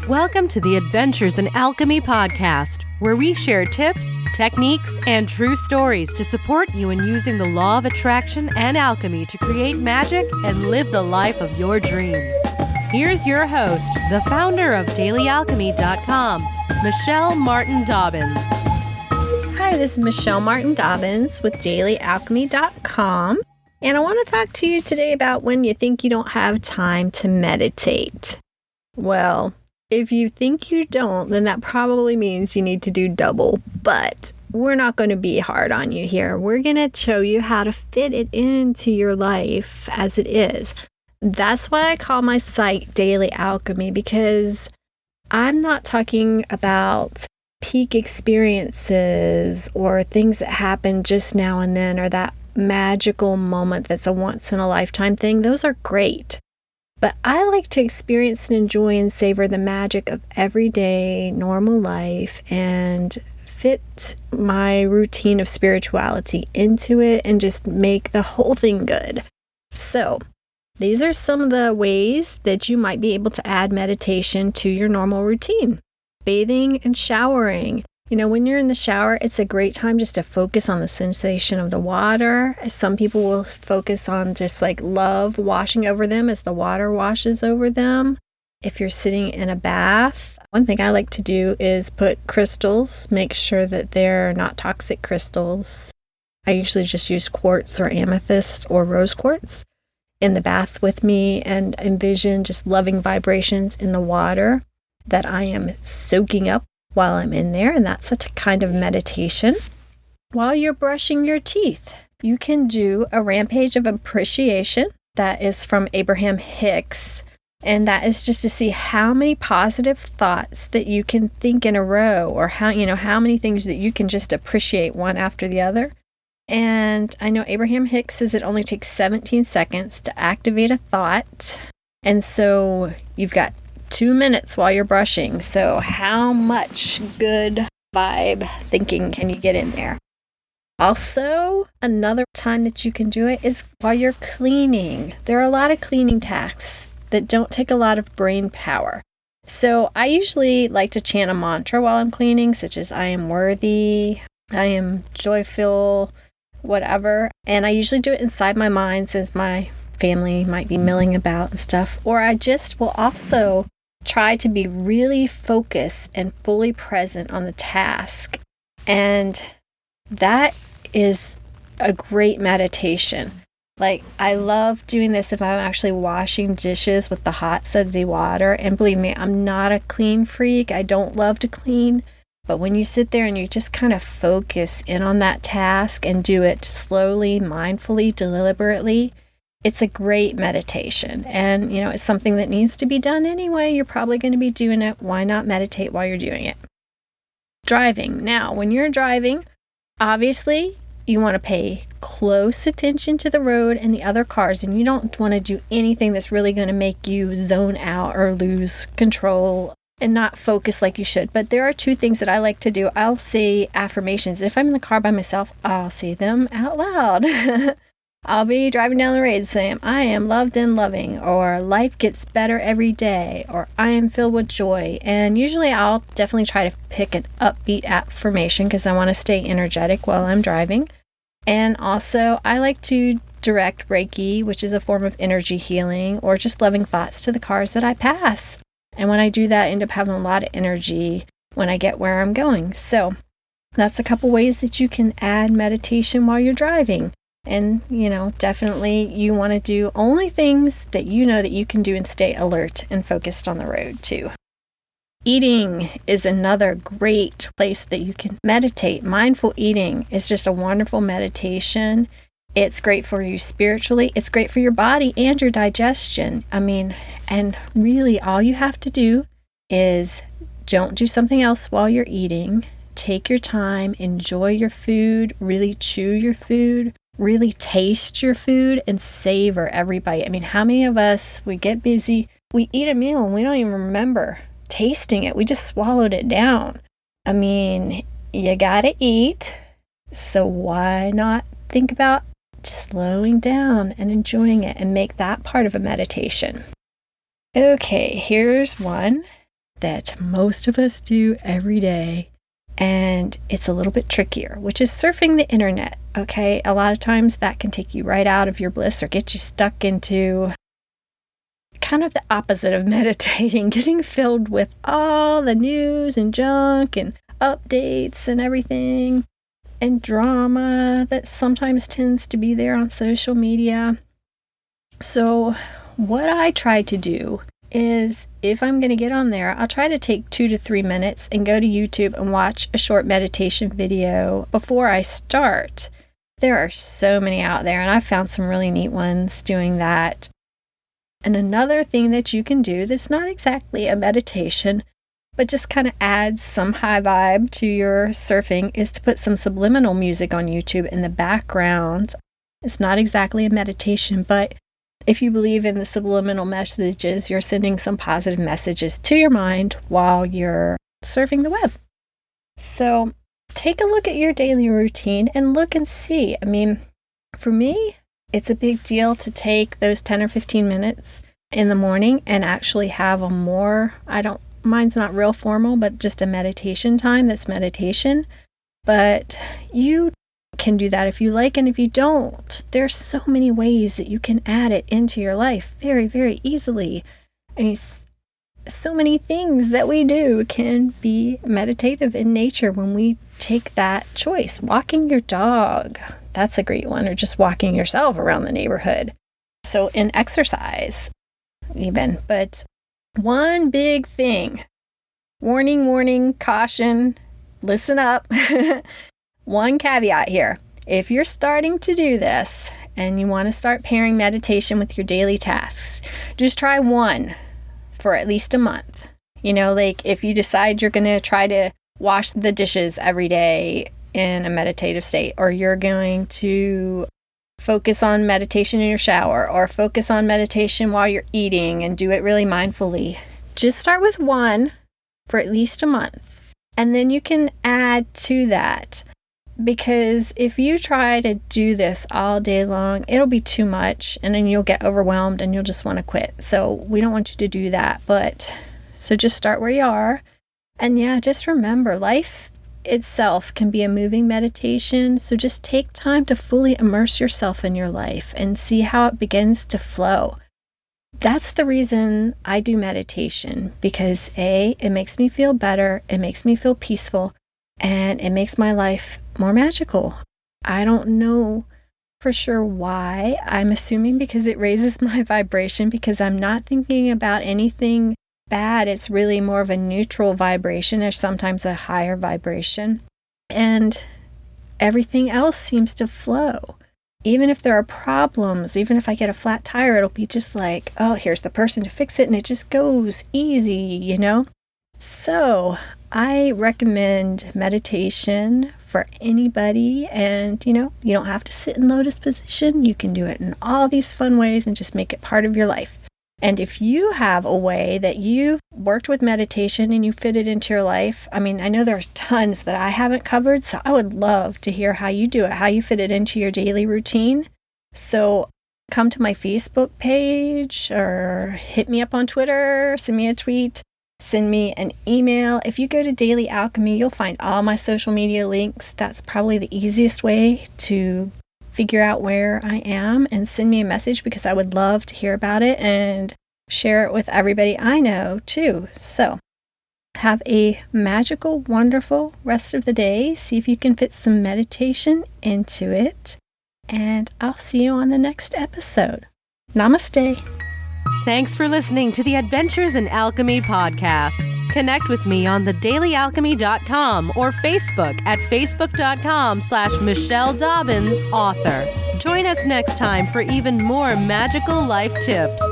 Welcome to the Adventures in Alchemy podcast, where we share tips, techniques, and true stories to support you in using the law of attraction and alchemy to create magic and live the life of your dreams. Here's your host, the founder of DailyAlchemy.com, Michelle Martin Dobbins. Hi, this is Michelle Martin Dobbins with DailyAlchemy.com, and I want to talk to you today about when you think you don't have time to meditate. Well, if you think you don't, then that probably means you need to do double, but we're not going to be hard on you here. We're going to show you how to fit it into your life as it is. That's why I call my site Daily Alchemy, because I'm not talking about peak experiences or things that happen just now and then or that magical moment that's a once-in-a-lifetime thing. Those are great. But I like to experience and enjoy and savor the magic of everyday, normal life and fit my routine of spirituality into it and just make the whole thing good. So, these are some of the ways that you might be able to add meditation to your normal routine. Bathing and showering. You know, when you're in the shower, it's a great time just to focus on the sensation of the water. Some people will focus on just like love washing over them as the water washes over them. If you're sitting in a bath, one thing I like to do is put crystals, make sure that they're not toxic crystals. I usually just use quartz or amethyst or rose quartz in the bath with me and envision just loving vibrations in the water that I am soaking up while I'm in there, and that's a kind of meditation. While you're brushing your teeth, you can do a rampage of appreciation. That is from Abraham Hicks, and that is just to see how many positive thoughts that you can think in a row, or how many things that you can just appreciate one after the other. And I know Abraham Hicks says it only takes 17 seconds to activate a thought, and so you've got 2 minutes while you're brushing. So how much good vibe thinking can you get in there? Also, another time that you can do it is while you're cleaning. There are a lot of cleaning tasks that don't take a lot of brain power. So I usually like to chant a mantra while I'm cleaning, such as I am worthy, I am joyful, whatever. And I usually do it inside my mind since my family might be milling about and stuff. Or I just will also try to be really focused and fully present on the task. And that is a great meditation. Like, I love doing this if I'm actually washing dishes with the hot, sudsy water. And believe me, I'm not a clean freak. I don't love to clean. But when you sit there and you just kind of focus in on that task and do it slowly, mindfully, deliberately, it's a great meditation. And, it's something that needs to be done anyway. You're probably going to be doing it. Why not meditate while you're doing it? Driving. Now, when you're driving, obviously, you want to pay close attention to the road and the other cars, and you don't want to do anything that's really going to make you zone out or lose control and not focus like you should. But there are two things that I like to do. I'll say affirmations. If I'm in the car by myself, I'll say them out loud. I'll be driving down the road saying, I am loved and loving, or life gets better every day, or I am filled with joy. And usually I'll definitely try to pick an upbeat affirmation because I want to stay energetic while I'm driving. And also I like to direct Reiki, which is a form of energy healing, or just loving thoughts to the cars that I pass. And when I do that, I end up having a lot of energy when I get where I'm going. So that's a couple ways that you can add meditation while you're driving. And, definitely you want to do only things that you know that you can do and stay alert and focused on the road too. Eating is another great place that you can meditate. Mindful eating is just a wonderful meditation. It's great for you spiritually. It's great for your body and your digestion. And really all you have to do is don't do something else while you're eating. Take your time, enjoy your food, really chew your food. Really taste your food and savor every bite. How many of us, we get busy, we eat a meal and we don't even remember tasting it. We just swallowed it down. You gotta eat. So why not think about slowing down and enjoying it and make that part of a meditation? Okay, here's one. that most of us do every day. And it's a little bit trickier, which is surfing the internet. Okay. A lot of times that can take you right out of your bliss or get you stuck into kind of the opposite of meditating, getting filled with all the news and junk and updates and everything and drama that sometimes tends to be there on social media. So what I try to do is, if I'm going to get on there, I'll try to take 2 to 3 minutes and go to YouTube and watch a short meditation video before I start. There are so many out there, and I've found some really neat ones doing that. And another thing that you can do that's not exactly a meditation, but just kind of adds some high vibe to your surfing, is to put some subliminal music on YouTube in the background. It's not exactly a meditation, but if you believe in the subliminal messages, you're sending some positive messages to your mind while you're surfing the web. So take a look at your daily routine and look and see. I mean, for me, it's a big deal to take those 10 or 15 minutes in the morning and actually have a mine's not real formal, but just a meditation time. That's meditation. But you can do that if you like, and if you don't, there's so many ways that you can add it into your life very, very easily. I mean, so many things that we do can be meditative in nature when we take that choice. Walking your dog, that's a great one, or just walking yourself around the neighborhood. So in exercise even. But one big thing, warning, caution, listen up. One caveat here. If you're starting to do this and you want to start pairing meditation with your daily tasks, just try one for at least a month. You know, like if you decide you're going to try to wash the dishes every day in a meditative state, or you're going to focus on meditation in your shower, or focus on meditation while you're eating and do it really mindfully, just start with one for at least a month. And then you can add to that. Because if you try to do this all day long, it'll be too much, and then you'll get overwhelmed and you'll just want to quit. So we don't want you to do that. So just start where you are. And yeah, just remember, life itself can be a moving meditation. So just take time to fully immerse yourself in your life and see how it begins to flow. That's the reason I do meditation, because it makes me feel better. It makes me feel peaceful. And it makes my life more magical. I don't know for sure why. I'm assuming because it raises my vibration, because I'm not thinking about anything bad. It's really more of a neutral vibration, or sometimes a higher vibration. And everything else seems to flow. Even if there are problems, even if I get a flat tire, it'll be just like, oh, here's the person to fix it. And it just goes easy, you know? So I recommend meditation for anybody. And, you don't have to sit in lotus position. You can do it in all these fun ways and just make it part of your life. And if you have a way that you've worked with meditation and you fit it into your life, I mean, I know there's tons that I haven't covered, so I would love to hear how you do it, how you fit it into your daily routine. So come to my Facebook page, or hit me up on Twitter, send me a tweet. Send me an email. If you go to Daily Alchemy, you'll find all my social media links. That's probably the easiest way to figure out where I am, and send me a message, because I would love to hear about it and share it with everybody I know too. So have a magical, wonderful rest of the day. See if you can fit some meditation into it. And I'll see you on the next episode. Namaste. Thanks for listening to the Adventures in Alchemy podcast. Connect with me on thedailyalchemy.com or Facebook at facebook.com/Michelle Dobbins, author. Join us next time for even more magical life tips.